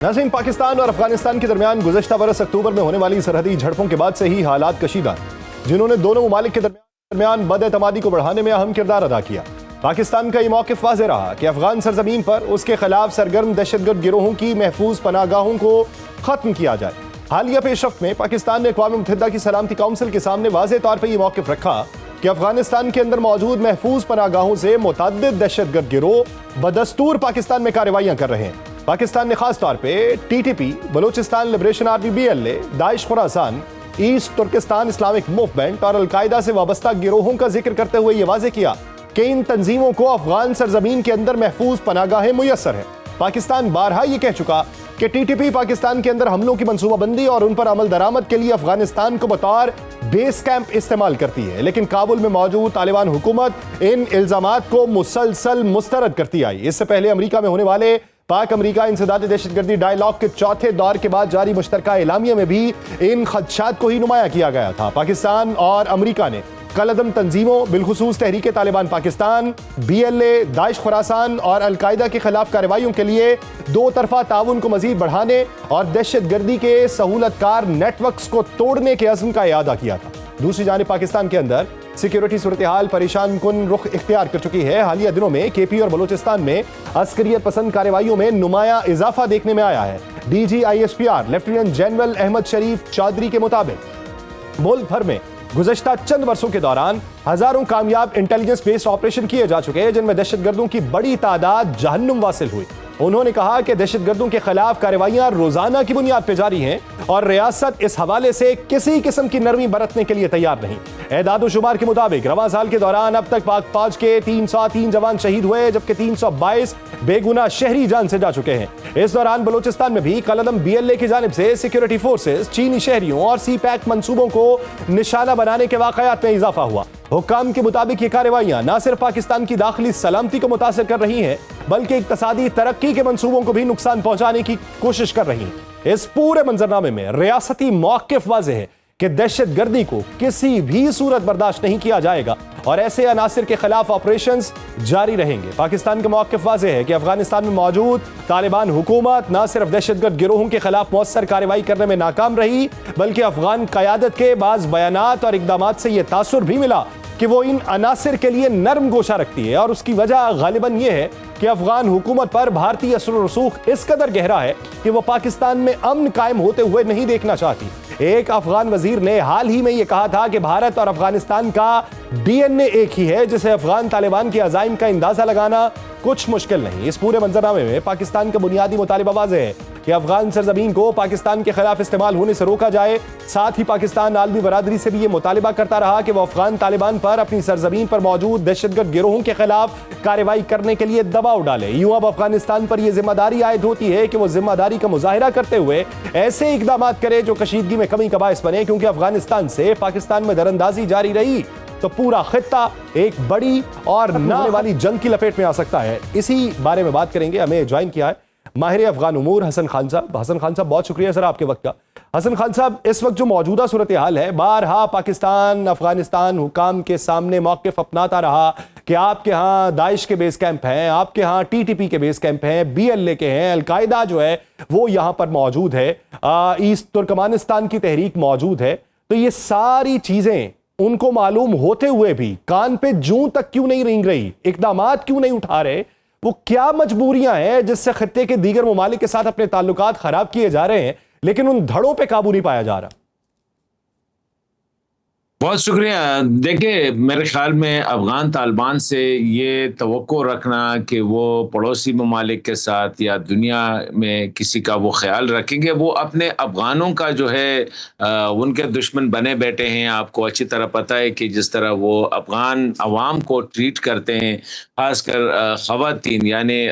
नाज़रीन, पाकिस्तान और अफगानिस्तान के दरमियान गुज़श्ता बरस अक्टूबर में होने वाली सरहदी झड़पों के बाद से ही हालात कशीदा, जिन्होंने दोनों ममालिक के दरमियान बद-एतमादी को बढ़ाने में अहम किरदार अदा किया। पाकिस्तान का ये मौक़िफ़ वाज़ेह रहा कि अफगान सरजमीन पर उसके खिलाफ सरगर्म दहशतगर्द गिरोहों की महफूज पनाहगाहों को ख़त्म किया जाए। हालिया पेशरफ्त में पाकिस्तान ने अक़वाम मुत्तहिदा की सलामती काउंसिल के सामने वाज़ेह तौर पर यह मौक़िफ़ रखा कि अफगानिस्तान के अंदर मौजूद महफूज पनाहगाहों से मुतअद्दिद दहशतगर्द गिरोह बदस्तूर पाकिस्तान में कार्रवाइयां कर रहे हैं। पाकिस्तान ने खास तौर पे TTP, Balochistan liberation army BLA, Daesh Khorasan, East Turkistan Islamic movement और अलकायदा से वाबस्ता गिरोहों का जिक्र करते हुए यह वाज़ेह किया कि इन तंजीमों को अफगान सरजमीन के अंदर महफूज पनाहगाहें मुयस्सर हैं। पाकिस्तान बारहा यह कह चुका कि टीटीपी पाकिस्तान के अंदर हमलों की मनसूबाबंदी और उन पर अमल दरामद के लिए अफगानिस्तान को बतौर बेस कैंप इस्तेमाल करती है, लेकिन काबुल में मौजूद तालिबान हुकूमत इन इल्जामात को मुसलसल मुस्तरद करती आई। इससे पहले अमरीका में होने वाले पाक अमरीका इंसदादी दहशतगर्दी डायलॉग के चौथे दौर के बाद जारी मुश्तरका एलामिया में भी इन खदशात को ही नुमाया किया गया था। पाकिस्तान और अमरीका ने कलअदम तंजीमों, बिलखुसूस तहरीक तालिबान पाकिस्तान, BLA, दाइश खुरासान और अलकायदा के खिलाफ कार्रवाइयों के लिए दो तरफा ताउन को मजीद बढ़ाने और दहशतगर्दी के सहूलतकार नेटवर्क्स को तोड़ने के अज़्म का इयादा किया था। दूसरी जानिब पाकिस्तान के अंदर सिक्योरिटी सूरत हाल परेशान कुन रुख इख्तियार कर चुकी है। हालिया दिनों में KP और बलूचिस्तान में अस्करियत पसंद कार्रवाइयों में नुमाया इजाफा देखने में आया है। DG ISPR lieutenant general Ahmed Sharif Chaudhry के मुताबिक मुल्क भर में गुज़श्ता चंद वर्षों के दौरान हजारों कामयाब इंटेलिजेंस बेस्ड ऑपरेशन किए जा चुके हैं, जिनमें दहशतगर्दों की बड़ी तादाद जहन्नुम वासिल हुई। उन्होंने कहा कि दहशतगर्दों के खिलाफ कार्रवाइयां रोजाना की बुनियाद पर जारी हैं और रियासत इस हवाले से किसी किस्म की नरमी बरतने के लिए तैयार नहीं। एदाद शुमार के मुताबिक रवां साल के दौरान अब तक पाक फौज के 303 जवान शहीद हुए, जबकि 322 बेगुनाह शहरी जान से जा चुके हैं। इस दौरान बलूचिस्तान में भी कलअदम BLA की जानिब से सिक्योरिटी फोर्सेस चीनी शहरियों और CPAC मंसूबों को निशाना बनाने के वाकयात में इजाफा हुआ। हुक्काम के मुताबिक ये कार्रवाइयां न सिर्फ पाकिस्तान की दाखिली सलामती को मुतासर कर रही हैं, बल्कि इक्तसादी तरक्की के मंसूबों को भी नुकसान पहुंचाने की कोशिश कर रही हैं। इस पूरे मंजरनामे में रियासती मौक़िफ़ वाज़ेह है कि दहशतगर्दी को किसी भी सूरत बर्दाश्त नहीं किया जाएगा और ऐसे अनासिर के खिलाफ ऑपरेशंस जारी रहेंगे। पाकिस्तान का मौक़िफ़ वाज़ेह है कि अफगानिस्तान में मौजूद तालिबान हुकूमत न सिर्फ दहशतगर्द गिरोहों के खिलाफ मौसर कार्रवाई करने में नाकाम रही, बल्कि अफगान क़यादत के बाज़ बयानात और इक़दामात से यह तासुर भी मिला कि वो इन अनासिर के लिए नर्म गोशा रखती है। और उसकी वजह गालिबन यह है कि अफगान हुकूमत पर भारतीय असर और रसूख इस कदर गहरा है कि वो पाकिस्तान में अमन कायम होते हुए नहीं देखना चाहती। एक अफगान वजीर ने हाल ही में यह कहा था कि भारत और अफगानिस्तान का DNA एक ही है, जिसे अफगान तालिबान के अज़ाइम का अंदाजा लगाना कुछ मुश्किल नहीं। इस पूरे मंजरनामे में पाकिस्तान का बुनियादी मुतालिबा वाज़ेह है कि अफगान सरजमीन को पाकिस्तान के खिलाफ इस्तेमाल होने से रोका जाए। साथ ही पाकिस्तान आलमी बरादरी से भी ये मुतालिबा करता रहा कि वह अफगान तालिबान पर अपनी सरजमीन पर मौजूद दहशतगर्द गिरोहों के खिलाफ कार्रवाई करने के लिए दबाव डाले। यूं अब अफगानिस्तान पर यह जिम्मेदारी आयद होती है कि वह जिम्मेदारी का मुजाहिरा करते हुए ऐसे इकदाम करे जो कशीदगी में कमी का बायस बने, क्योंकि अफगानिस्तान से पाकिस्तान में दरअंदाजी जारी रही तो पूरा खित्ता एक बड़ी और न होने वाली जंग की लपेट में आ सकता है। इसी बारे में बात करेंगे। हमें ज्वाइन किया है माहिर अफगान उमूर हसन खान साहब। हसन खान साहब, बहुत शुक्रिया सर आपके वक्त का। हसन खान साहब, इस वक्त जो मौजूदा सूरत हाल है, बारहा पाकिस्तान अफगानिस्तान हुकाम के सामने मौक़िफ़ अपनाता रहा कि आपके यहाँ दाइश के बेस कैंप हैं, आपके यहाँ TTP के बेस कैंप हैं, BLA के हैं, अलकायदा जो है वो यहाँ पर मौजूद है, ईस्ट तुर्कमानिस्तान की तहरीक मौजूद है। तो ये सारी चीज़ें उनको मालूम होते हुए भी कान पे जूं तक क्यों नहीं रेंग रही, इकदामात क्यों नहीं उठा रहे? वो क्या मजबूरियां हैं जिससे खत्ते के दीगर ममालिक के साथ अपने ताल्लुकात खराब किए जा रहे हैं, लेकिन उन धड़ों पे काबू नहीं पाया जा रहा? बहुत शुक्रिया। देखिए, मेरे ख्याल में अफ़गान तालिबान से ये तवक्को रखना कि वो पड़ोसी ममालिक के साथ या दुनिया में किसी का वो ख्याल रखेंगे, वो अपने अफ़गानों का जो है उनके दुश्मन बने बैठे हैं। आपको अच्छी तरह पता है कि जिस तरह वो अफ़गान अवाम को ट्रीट करते हैं, ख़ासकर ख़वातीन, यानी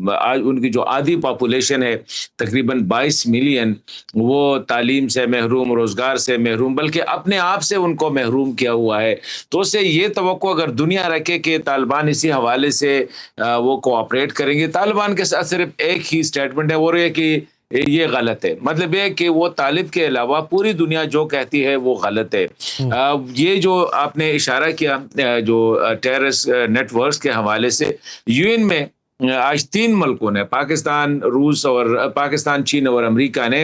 आज उनकी जो आधी पॉपुलेशन है तकरीबन 22 मिलियन, वो तालीम से महरूम, रोज़गार से महरूम, बल्कि अपने आप से उनको महरूम किया हुआ है। तो उससे ये तवक्को अगर दुनिया रखे कि तालिबान इसी हवाले से वो कोऑपरेट करेंगे। तालिबान के साथ सिर्फ एक ही स्टेटमेंट है, वो ये कि ये गलत है। मतलब ये कि वो तालिब के अलावा पूरी दुनिया जो कहती है वो गलत है। ये जो आपने इशारा किया जो टेररिस्ट नेटवर्क्स के हवाले से, UN में आज 3 मुल्कों ने, पाकिस्तान, रूस और पाकिस्तान, चीन और अमेरिका ने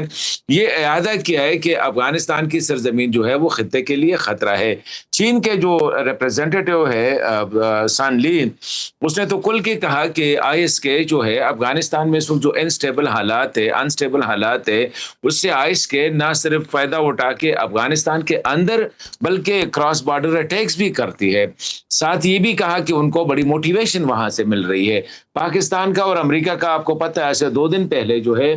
ये इरादा किया है कि अफगानिस्तान की सरजमीन जो है वो खत्ते के लिए खतरा है। चीन के जो रिप्रेजेंटेटिव है सान ली, उसने तो खुल के कहा कि आईएस के जो है अफगानिस्तान में इस वक्त जो अनस्टेबल हालात है, उससे आईएस के ना सिर्फ फायदा उठा के अफगानिस्तान के अंदर बल्कि क्रॉस बॉर्डर अटैक्स भी करती है। साथ ये भी कहा कि उनको बड़ी मोटिवेशन वहां से मिल रही है। पाकिस्तान का और अमेरिका का आपको पता है, ऐसे 2 दिन पहले जो है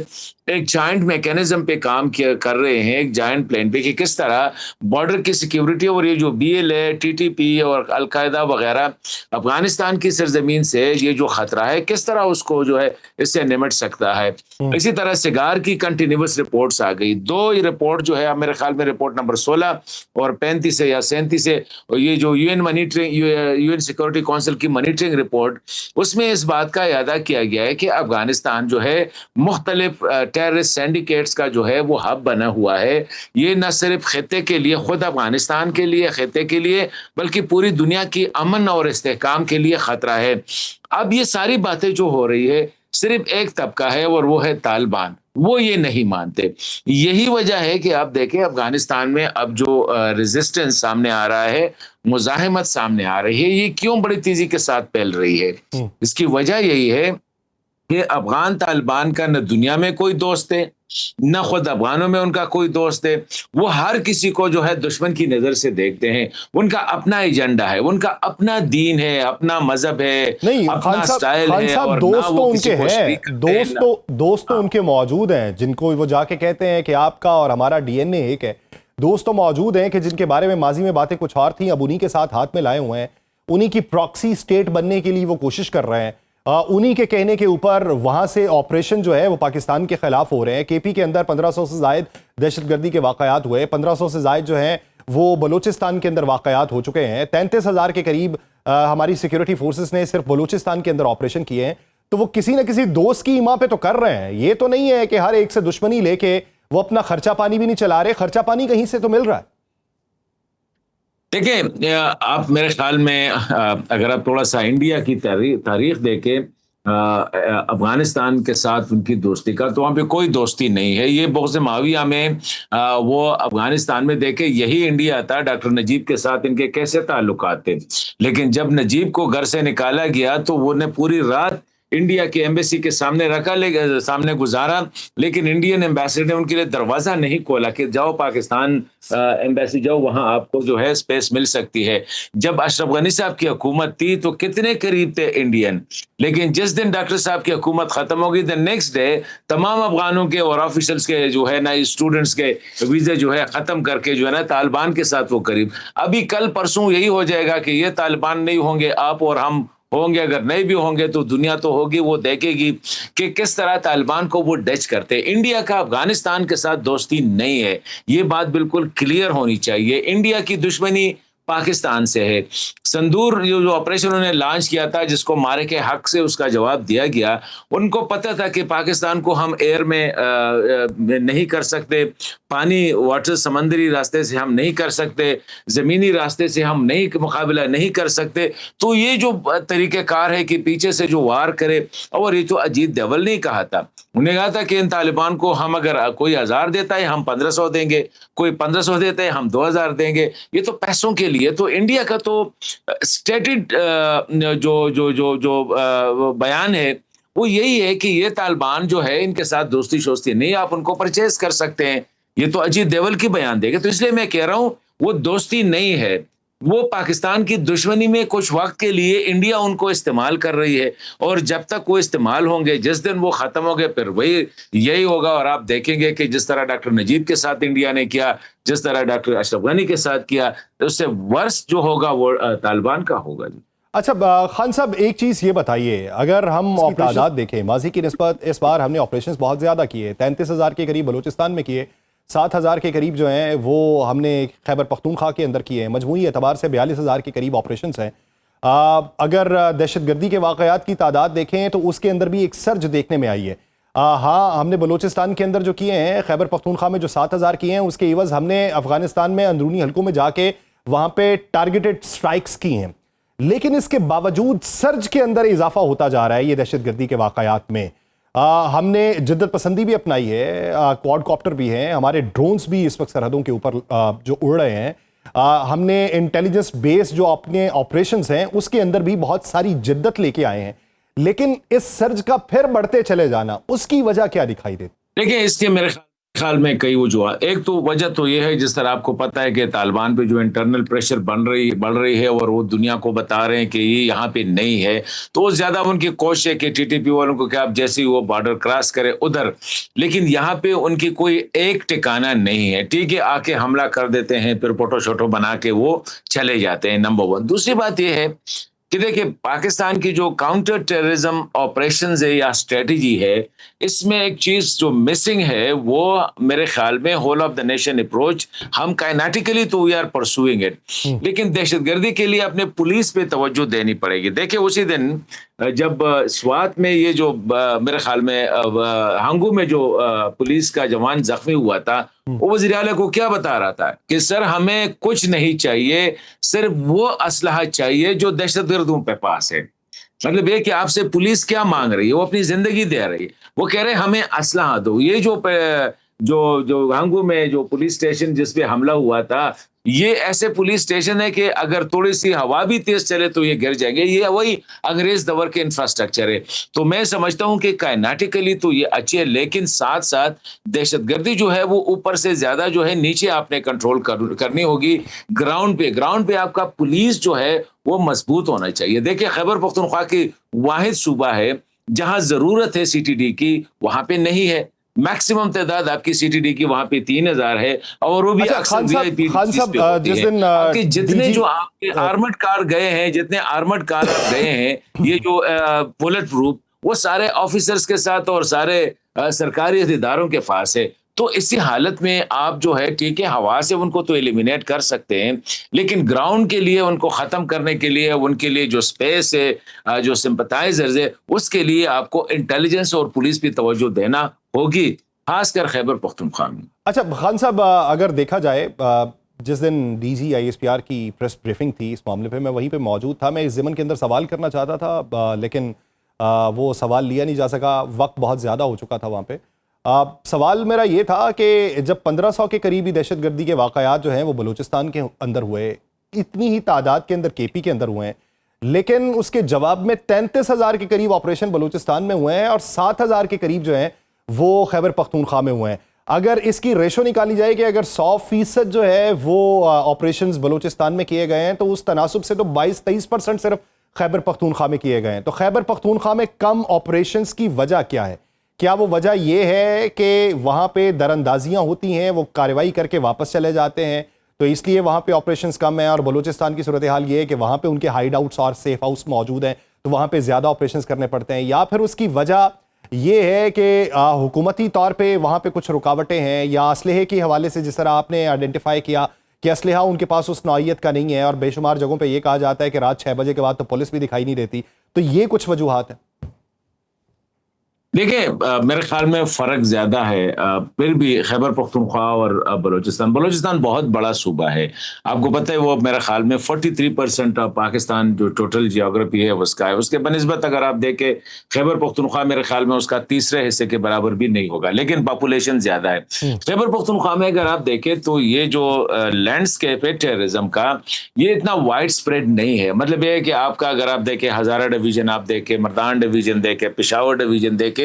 एक जायंट मैकेनिज्म पे काम कर रहे हैं, एक जायंट प्लान पे, कि किस तरह बॉर्डर की सिक्योरिटी और ये जो बीएलए, टीटीपी और अलकायदा वगैरह अफगानिस्तान की सरजमीन से ये जो खतरा है, किस तरह उसको जो है इससे निमट सकता है। इसी तरह सिगार की कंटिन्यूस रिपोर्ट्स आ गई, 2 रिपोर्ट जो है मेरे ख्याल में रिपोर्ट नंबर 16 और 35 है या 37 है, और ये जो यूएन सिक्योरिटी काउंसिल की मॉनिटरिंग रिपोर्ट, उसमें इस बात का इरादा किया गया है कि अफगानिस्तान जो है मुख्तलिफ टेररिस्ट सिंडिकेट्स का जो है वो हब बना हुआ है। ये न सिर्फ खित्ते के लिए, खुद अफगानिस्तान के लिए, खित्ते के लिए, बल्कि पूरी दुनिया की अमन और इस्तेहकाम के लिए खतरा है। अब ये सारी बातें जो हो रही है, सिर्फ एक तबका है और वो है तालिबान, वो ये नहीं मानते। यही वजह है कि आप देखें अफगानिस्तान में अब जो रेजिस्टेंस सामने आ रहा है, मुजाहिमत सामने आ रही है, ये क्यों बड़ी तेजी के साथ फैल रही है? इसकी वजह यही है कि अफगान तालिबान का न दुनिया में कोई दोस्त है, न खुद अफगानों में उनका कोई दोस्त है। वो हर किसी को जो है दुश्मन की नजर से देखते हैं। उनका अपना एजेंडा है, उनका अपना दीन है, अपना मजहब है, नहीं, अपना स्टाइल है, और दोस्त ना तो वो उनके किसी को हैं, speak करते हैं, दोस्त तो उनके मौजूद हैं, जिनको वो जाके कहते हैं कि आपका और हमारा डीएनए एक है। दोस्त तो मौजूद हैं कि जिनके बारे में माजी में बातें कुछ और थी, अब उन्हीं के साथ हाथ में लाए हुए हैं, उन्हीं की प्रॉक्सी स्टेट बनने के लिए वो कोशिश कर रहे हैं। उन्हीं के कहने के ऊपर वहां से ऑपरेशन जो है वो पाकिस्तान के खिलाफ हो रहे हैं। केपी के अंदर 1500 से जायद दहशतगर्दी के वाकयात हुए, 1500 से जायद जो है वो बलूचिस्तान के अंदर वाकयात हो चुके हैं। 33,000 के करीब हमारी सिक्योरिटी फोर्सेस ने सिर्फ बलूचिस्तान के अंदर ऑपरेशन किए हैं। तो वो किसी न किसी दोस्त की ईमा पे तो कर रहे हैं। ये तो नहीं है कि हर एक से दुश्मनी लेके वो अपना खर्चा पानी भी नहीं चला रहे, खर्चा पानी कहीं से तो मिल रहा है। देखिए, आप मेरे ख्याल में अगर आप थोड़ा सा इंडिया की तारीख देखें, अफगानिस्तान के साथ उनकी दोस्ती का, तो वहाँ पे कोई दोस्ती नहीं है। ये बहुत से माविया में वो अफगानिस्तान में देखे, यही इंडिया था, डॉक्टर नजीब के साथ इनके कैसे ताल्लुकात थे। लेकिन जब नजीब को घर से निकाला गया तो वो ने पूरी रात इंडिया के एम्बेसी के सामने सामने गुजारा, लेकिन इंडियन एम्बेसडर ने उनके लिए दरवाजा नहीं खोला कि जाओ पाकिस्तान एम्बेसी जाओ, वहां आपको जो है स्पेस मिल सकती है। जब अशरफ गनी साहब की हुकूमत थी तो कितने करीब थे इंडियन, लेकिन जिस दिन डॉक्टर साहब की हुकूमत खत्म हो गई, द नेक्स्ट डे तमाम अफगानों के और ऑफिशियल्स के जो है ना, स्टूडेंट्स के वीजे जो है खत्म करके जो है ना तालिबान के साथ वो करीब, अभी कल परसों यही हो जाएगा कि ये तालिबान नहीं होंगे, आप और हम होंगे। अगर नहीं भी होंगे तो दुनिया तो होगी, वो देखेगी कि किस तरह तालिबान को वो डच करते हैं। इंडिया का अफगानिस्तान के साथ दोस्ती नहीं है, ये बात बिल्कुल क्लियर होनी चाहिए। इंडिया की दुश्मनी पाकिस्तान से है। संदूर जो ऑपरेशन उन्होंने लॉन्च किया था, जिसको मारे के हक से उसका जवाब दिया गया, उनको पता था कि पाकिस्तान को हम एयर में नहीं कर सकते, पानी वाटर समंदरी रास्ते से हम नहीं कर सकते, जमीनी रास्ते से हम नहीं मुकाबला नहीं कर सकते। तो ये जो तरीक़ेकार है कि पीछे से जो वार करे, और ये तो अजीत डोवाल ने कहा था, उन्हें कहा था कि इन तालिबान को हम अगर कोई 1000 देता है हम 1500 देंगे, कोई 1500 देता है हम 2000 देंगे, ये तो पैसों के लिए। तो इंडिया का तो स्टेटेड जो बयान है वो यही है कि ये तालिबान जो है इनके साथ दोस्ती शोस्ती नहीं, आप उनको परचेज कर सकते हैं। ये तो अजीत डोवाल की बयान देगा। तो इसलिए मैं कह रहा हूं वो दोस्ती नहीं है, वो पाकिस्तान की दुश्मनी में कुछ वक्त के लिए इंडिया उनको इस्तेमाल कर रही है, और जब तक वो इस्तेमाल होंगे, जिस दिन वो खत्म हो गए, फिर वही यही होगा। और आप देखेंगे कि जिस तरह डॉक्टर नजीब के साथ इंडिया ने किया, जिस तरह डॉक्टर अशरफ गनी के साथ किया, तो उससे वर्ष जो होगा वो तालिबान का होगा जी। अच्छा खान साहब, एक चीज़ ये बताइए, अगर हम तादाद देखें माजी की निस्बत, इस बार हमने ऑपरेशंस बहुत ज़्यादा किए, 33,000 के करीब बलूचिस्तान में किए, 7,000 के करीब जो हैं वो हमने खैबर पख्तूनख्वा के अंदर किए हैं। मजमूई एतबार से 42,000 के करीब ऑपरेशंस हैं। अगर दहशतगर्दी के वाक़यात की तादाद देखें तो उसके अंदर भी एक सर्ज देखने में आई है। हाँ, हमने बलूचिस्तान के अंदर जो किए हैं, खैबर पख्तूनख्वा में जो 7,000 किए हैं, उसके एवज़ हमने अफगानिस्तान में अंदरूनी हलकों में जाके वहाँ पे टारगेटेड स्ट्राइक्स की हैं। लेकिन इसके बावजूद सर्ज के अंदर इजाफा होता जा रहा है ये दहशतगर्दी के वाकयात में। हमने जिद्दत पसंदी भी अपनाई है, क्वाडकॉप्टर भी हैं, हमारे ड्रोन्स भी इस वक्त सरहदों के ऊपर जो उड़ रहे हैं। हमने इंटेलिजेंस बेस जो अपने ऑपरेशंस हैं उसके अंदर भी बहुत सारी जिद्दत लेके आए हैं, लेकिन इस सर्ज का फिर बढ़ते चले जाना, उसकी वजह क्या दिखाई देती? देखिए, इसके मेरे ख्याल में कई वजूहत। एक तो वजह तो ये है, जिस तरह आपको पता है कि तालिबान पे जो इंटरनल प्रेशर बढ़ रही है और वो दुनिया को बता रहे हैं कि ये यहाँ पे नहीं है, तो ज्यादा उनकी कोशिश है कि टीटीपी वालों को कि आप जैसे ही वो बॉर्डर क्रॉस करे उधर, लेकिन यहाँ पे उनकी कोई एक ठिकाना नहीं है। ठीक है, आके हमला कर देते हैं, फिर फोटो शोटो बना के वो चले जाते हैं, नंबर 1। दूसरी बात ये है कि देखिए, पाकिस्तान की जो काउंटर टेररिज्म ऑपरेशंस है या स्ट्रेटजी है, इसमें एक चीज जो मिसिंग है वो मेरे ख्याल में whole of the nation approach. हम काइनेटिकली तो वी आर परसुइंग इट, लेकिन दहशतगर्दी के लिए अपने पुलिस पे तवज्जो देनी पड़ेगी। देखिए, उसी दिन जब स्वात में ये जो मेरे ख्याल में हांगू में जो पुलिस का जवान जख्मी हुआ था, वो वज़ीर आला को क्या बता रहा था कि सर हमें कुछ नहीं चाहिए, सिर्फ वो असलहा चाहिए जो दहशतगर्दों पे पास है। मतलब ये कि आपसे पुलिस क्या मांग रही है, वो अपनी जिंदगी दे रही है, वो कह रहे हैं हमें असलहा दो। ये जो हांगू में जो पुलिस स्टेशन जिस पे हमला हुआ था, ये ऐसे पुलिस स्टेशन है कि अगर थोड़ी सी हवा भी तेज चले तो ये गिर जाएंगे। ये वही अंग्रेज दौर के इंफ्रास्ट्रक्चर है। तो मैं समझता हूं कि काइनेटिकली तो ये अच्छी है, लेकिन साथ साथ दहशतगर्दी जो है वो ऊपर से ज्यादा जो है नीचे आपने कंट्रोल करनी होगी। ग्राउंड पे आपका पुलिस जो है वो मजबूत होना चाहिए। देखिए, खैबर पख्तूनख्वा की वाहिद सूबा है जहां जरूरत है सीटीडी की, वहां पे नहीं है। मैक्सिमम तादाद आपकी सीटीडी की वहां पे 3000 है, और वो भी अक्सर वीआईपी आपके जितने जो आपके आर्मर्ड कार गए हैं, जितने आर्मर्ड कार गए हैं ये जो बुलेट प्रूफ, वो सारे ऑफिसर्स के साथ और सारे सरकारी इदारों के पास है। तो इसी हालत में आप जो है, ठीक है, हवा से उनको तो एलिमिनेट कर सकते हैं, लेकिन ग्राउंड के लिए उनको खत्म करने के लिए, उनके लिए जो स्पेस है, जो सिंपथाइजर्स है, उसके लिए आपको इंटेलिजेंस और पुलिस पे तवज्जो देना होगी, खासकर खैबर पख्तूनख्वा में। अच्छा खान साहब, अगर देखा जाए जिस दिन डीजी आईएसपीआर की प्रेस ब्रीफिंग थी इस मामले पे, मैं वहीं पे मौजूद था। मैं इस ज़मन के अंदर सवाल करना चाहता था, लेकिन वो सवाल लिया नहीं जा सका, वक्त बहुत ज़्यादा हो चुका था वहाँ पे। सवाल मेरा ये था कि जब 1500 के करीबी दहशतगर्दी के वाक़यात जो हैं वो बलूचिस्तान के अंदर हुए, इतनी ही तादाद के अंदर केपी के अंदर हुए हैं, लेकिन उसके जवाब में 33,000 के करीब ऑपरेशन बलूचिस्तान में हुए हैं और 7,000 के करीब जो हैं वो खैबर पख्तूनख्वा में हुए हैं। अगर इसकी रेशो निकाली जाए कि अगर 100% जो है वो ऑपरेशंस बलूचिस्तान में किए गए हैं, तो उस तनासुब से तो 22-23% सिर्फ खैबर पख्तूनख्वा में किए गए हैं। तो खैबर पख्तूनख्वा में कम ऑपरेशंस की वजह क्या है? क्या वो वजह ये है कि वहाँ पे दरअंदाजियाँ होती हैं, वो कार्रवाई करके वापस चले जाते हैं, तो इसलिए वहाँ पे ऑपरेशंस कम है? और बलूचिस्तान की सूरत हाल ये है कि वहाँ पे उनके हाइड आउट्स और सेफ हाउस मौजूद हैं, तो वहाँ पे ज़्यादा ऑपरेशंस करने पड़ते हैं? या फिर उसकी वजह ये है कि हुकूमती तौर पे वहाँ पे कुछ रुकावटें हैं, या असलहे के हवाले से जिस तरह आपने आइडेंटिफाई किया कि असलहा उनके पास उस नौइयत का नहीं है, और बेशुमार जगहों पे ये कहा जाता है कि रात 6 बजे के बाद तो पुलिस भी दिखाई नहीं देती, तो ये कुछ वजूहात हैं? देखिए, मेरे ख्याल में फ़र्क ज़्यादा है। फिर भी खैबर पख्तूनख्वा और बलूचिस्तान बहुत बड़ा सूबा है। आपको पता है वो मेरे ख्याल में 43% पाकिस्तान जो टोटल जियोग्राफी है उसका है। उसके बनिस्बत अगर आप देखें, खैबर पख्तूनख्वा मेरे ख्याल में उसका तीसरे हिस्से के बराबर भी नहीं होगा, लेकिन पॉपुलेशन ज़्यादा है। खैबर पख्तूनख्वा में अगर आप देखें तो ये जो लैंडस्केप है टेररिज्म का, ये इतना वाइड स्प्रेड नहीं है। मतलब ये है कि आपका अगर आप देखें हज़ारा डिवीज़न, आप देखें मर्दान डिवीज़न, देखें पेशावर डिवीज़न, देखें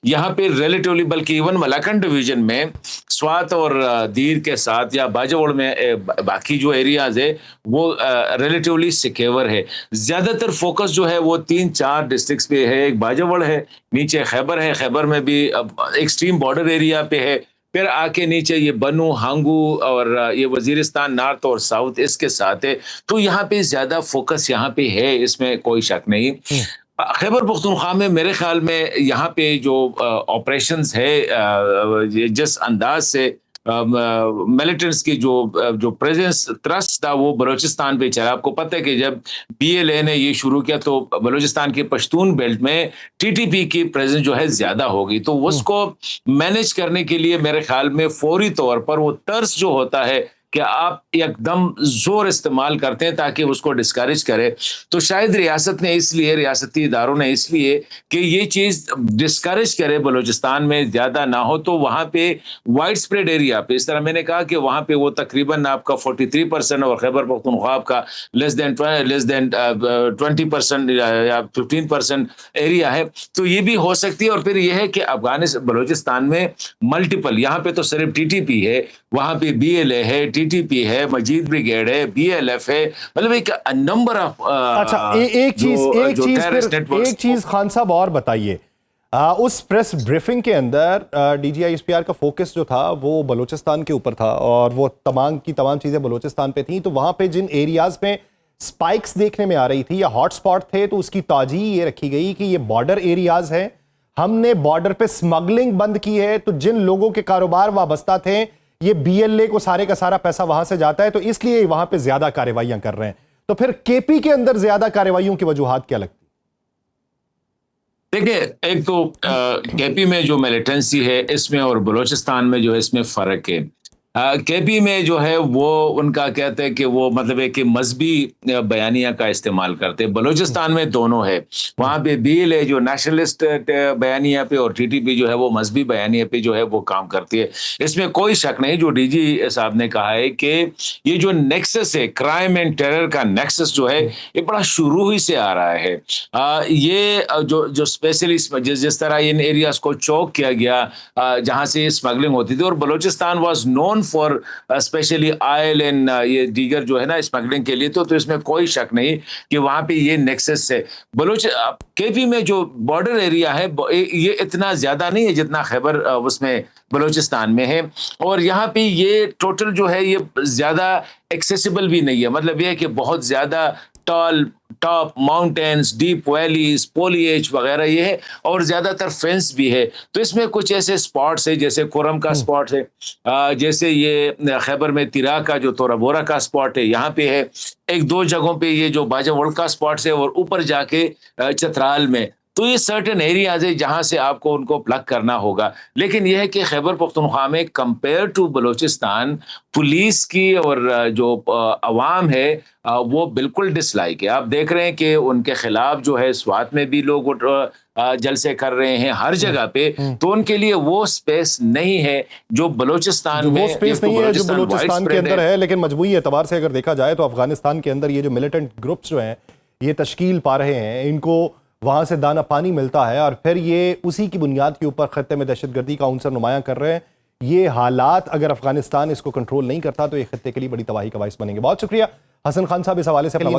यहाँ पे रिलेटिवली, बल्कि इवन मलाकन डिवीजन में स्वात और दीर के साथ या बाजवड़ में बाकी जो एरियाज है वो रिलेटिवली सिक्योर है। ज्यादातर फोकस जो है वो 3-4 डिस्ट्रिक्ट्स पे है। एक बाजवड़ है, नीचे खैबर है, खैबर में भी एक्सट्रीम बॉर्डर एरिया पे है, फिर आके नीचे ये बनू, हांगू और ये वजीरिस्तान नॉर्थ और साउथ इसके साथ है। तो यहाँ पे ज्यादा फोकस यहाँ पे है, इसमें कोई शक नहीं। खैबर पख्तूनख्वा में मेरे ख्याल में यहाँ पे जो ऑपरेशंस है, जिस अंदाज से मिलिटेंट्स की जो प्रेजेंस थ्रस्ट था वो बलूचिस्तान पे चला। आपको पता है कि जब BLA ने ये शुरू किया तो बलूचिस्तान के पश्तून बेल्ट में TTP की प्रेजेंस जो है ज्यादा होगी, तो उसको मैनेज करने के लिए मेरे ख्याल में फौरी तौर पर वो तर्स जो होता है कि आप एकदम जोर इस्तेमाल करते हैं ताकि उसको डिस्करेज करे। तो शायद रियासत ने इसलिए, रियासती इदारों ने इसलिए कि ये चीज़ डिस्करेज करे बलूचिस्तान में ज़्यादा ना हो, तो वहाँ पे वाइड स्प्रेड एरिया पे, इस तरह मैंने कहा कि वहाँ पे वो तकरीबन आपका 43% और खैबर पख्तूनख्वा आपका लेस देन 20% या 15% एरिया है। तो ये भी हो सकती है। और फिर ये है कि अफगानिस्तान बलूचिस्तान में मल्टीपल, यहाँ पे तो सिर्फ टीटीपी है, वहाँ पे बीएलए है, टीटीपी है, मजीद ब्रिगेड है, बीएलएफ है, मतलब एक नंबर ऑफ अच्छा, एक चीज खान साहब और बताइए, उस प्रेस ब्रीफिंग के अंदर डीजीआईएसपीआर का फोकस जो था वो बलूचिस्तान के ऊपर था और वो तमाम की तमाम चीजें बलूचिस्तान पे थी। तो वहां पे जिन एरियाज में स्पाइक्स देखने में आ रही थी या हॉटस्पॉट थे, तो उसकी ताजी ये रखी गई कि ये बॉर्डर एरियाज हैं, हमने बॉर्डर पे स्मगलिंग बंद की है, तो जिन लोगों के कारोबार वाबस्ता थे, ये बीएलए को सारे का सारा पैसा वहां से जाता है, तो इसलिए वहां पे ज्यादा कार्रवाइयां कर रहे हैं। तो फिर केपी के अंदर ज्यादा कार्रवाइयों की वजूहात क्या लगती? देखिए, एक तो केपी में जो मिलिटेंसी है इसमें और बलूचिस्तान में जो है इसमें फ़र्क है। केपी में जो है वो उनका कहते हैं कि वो मतलब है कि मजहबी बयानिया का इस्तेमाल करते हैं। बलूचिस्तान में दोनों है, वहाँ पे बीएलए जो नेशनलिस्ट बयानिया पे और टीटीपी जो है वो मजहबी बयानिया पे जो है वो काम करती है। इसमें कोई शक नहीं, जो डीजी साहब ने कहा है कि ये जो नेक्सस है, क्राइम एंड टेरर का नेक्सस जो है, ये बड़ा शुरू ही से आ रहा है। ये जो स्पेशली जिस तरह इन एरियाज को चौक किया गया जहाँ से स्मगलिंग होती थी, और Balochistan was known for specially oil and ये दीगर जो है ना स्मगलिंग के लिए, तो इसमें कोई शक नहीं कि वहाँ पे ये नेक्सस है। केपी में जो बॉर्डर एरिया है ये इतना ज्यादा नहीं है जितना खैबर उसमें बलूचिस्तान में है, और यहाँ पे ये टोटल जो है ये ज्यादा एक्सेसिबल भी नहीं है। मतलब ये है कि बहुत ज्यादा टॉप माउंटेन्स, डीप वैलीज, पोलिएज वगैरह ये है, और ज्यादातर फेंस भी है। तो इसमें कुछ ऐसे स्पॉट्स है, जैसे खुरम का स्पॉट है, जैसे ये खैबर में तिरा का जो तोराबोरा का स्पॉट है यहाँ पे है, एक दो जगहों पे ये जो बाजावड़ का स्पॉट्स है, और ऊपर जाके चतराल में। तो ये सर्टेन एरियाज है जहां से आपको उनको प्लग करना होगा। लेकिन यह है कि खैबर पख्तूनख्वा में कंपेयर टू बलूचिस्तान पुलिस की और जो अवाम है वो बिल्कुल डिसलाइक है। आप देख रहे हैं कि उनके खिलाफ जो है स्वात में भी लोग जलसे कर रहे हैं हर जगह पे, तो उनके लिए वो स्पेस नहीं है जो बलूचिस्तान में, वो स्पेस नहीं है जो बलूचिस्तान के अंदर है। लेकिन मजबूरी एतबार से अगर देखा जाए तो अफगानिस्तान के अंदर ये जो मिलिटेंट ग्रुप्स जो हैं ये तश्कील पा रहे हैं, इनको वहां से दाना पानी मिलता है और फिर ये उसी की बुनियाद के ऊपर खत्ते में दहशतगर्दी का अंसर नुमायां कर रहे हैं। ये हालात अगर अफगानिस्तान इसको कंट्रोल नहीं करता तो ये खत्ते के लिए बड़ी तबाही का बाइस बनेंगे। बहुत शुक्रिया हसन खान साहब इस हवाले से अपना